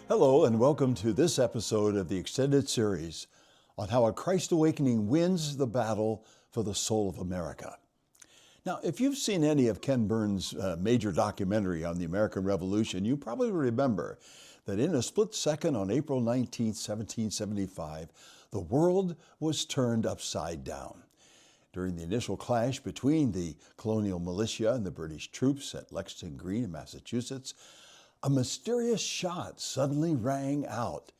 Hello, and welcome to this episode of the extended series on how a Christ awakening wins the battle for the soul of America. Now, if you've seen any of Ken Burns' major documentary on the American Revolution, you probably remember that in a split second on April 19, 1775, the world was turned upside down. During the initial clash between the colonial militia and the British troops at Lexington Green in Massachusetts, a mysterious shot suddenly rang out,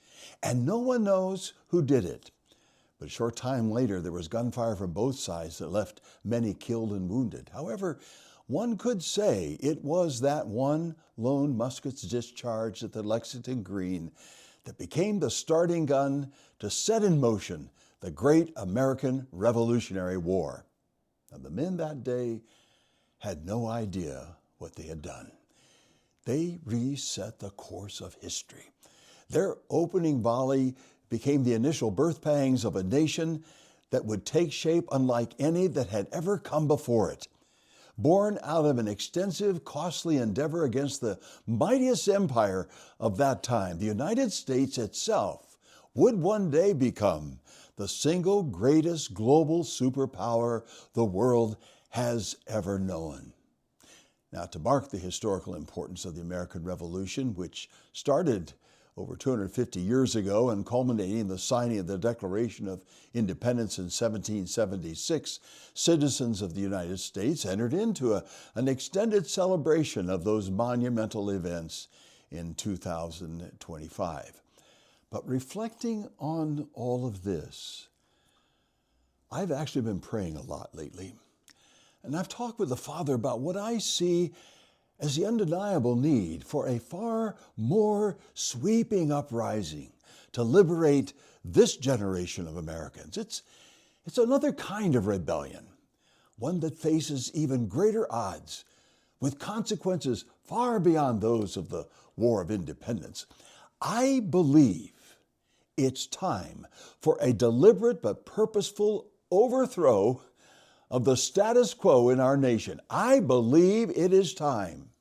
and no one knows who did it. But a short time later, there was gunfire from both sides that left many killed and wounded. However, one could say it was that one lone musket's discharge at the Lexington Green that became the starting gun to set in motion the great American Revolutionary War. And the men that day had no idea what they had done. They reset the course of history. Their opening volley became the initial birth pangs of a nation that would take shape unlike any that had ever come before it. Born out of an extensive, costly endeavor against the mightiest empire of that time, the United States itself would one day become the single greatest global superpower the world has ever known. Now, to mark the historical importance of the American Revolution, which started over 250 years ago and culminating in the signing of the Declaration of Independence in 1776, citizens of the United States entered into an extended celebration of those monumental events in 2025. But reflecting on all of this, I've actually been praying a lot lately. And I've talked with the Father about what I see as the undeniable need for a far more sweeping uprising to liberate this generation of Americans. It's another kind of rebellion, one that faces even greater odds, with consequences far beyond those of the War of Independence. I believe it's time for a deliberate but purposeful overthrow of the status quo in our nation. I believe it is time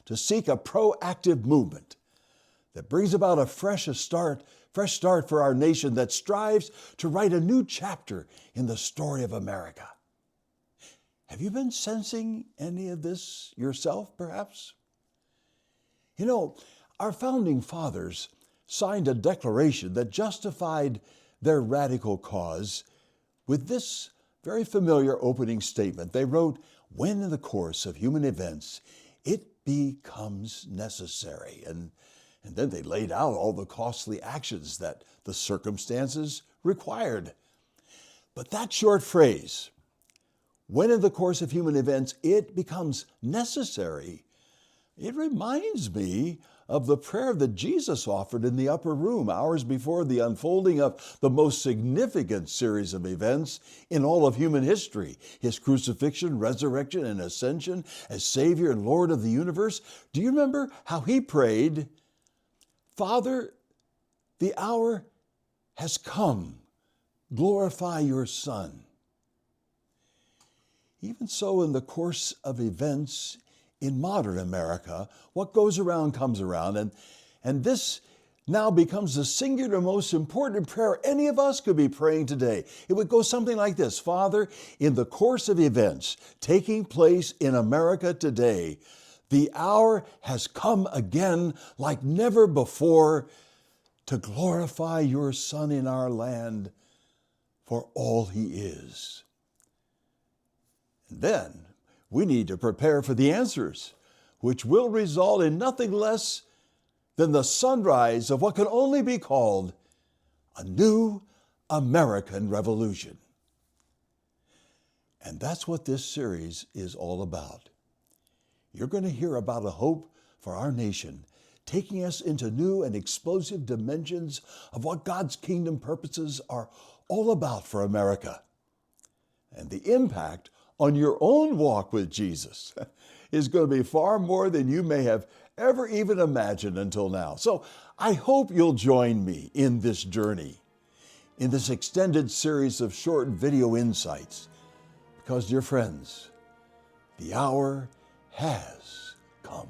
to seek a proactive movement that brings about a fresh start for our nation that strives to write a new chapter in the story of America. Have you been sensing any of this yourself, perhaps? You know, our founding fathers signed a declaration that justified their radical cause with this very familiar opening statement. They wrote, "When in the course of human events it becomes necessary." And then they laid out all the costly actions that the circumstances required. But that short phrase, "when in the course of human events it becomes necessary," it reminds me of the prayer that Jesus offered in the upper room hours before the unfolding of the most significant series of events in all of human history, his crucifixion, resurrection, and ascension as Savior and Lord of the universe. Do you remember how he prayed, "Father, the hour has come. Glorify your Son." Even so, in the course of events in modern America, what goes around comes around, and this now becomes the singular most important prayer any of us could be praying today. It would go something like this: "Father, in the course of events taking place in America today, the hour has come again like never before to glorify your Son in our land for all he is." And then we need to prepare for the answers, which will result in nothing less than the sunrise of what can only be called a new American Revolution. And that's what this series is all about. You're going to hear about a hope for our nation, taking us into new and explosive dimensions of what God's kingdom purposes are all about for America. And the impact on your own walk with Jesus is going to be far more than you may have ever even imagined until now. So I hope you'll join me in this journey, in this extended series of short video insights, because, dear friends, the hour has come.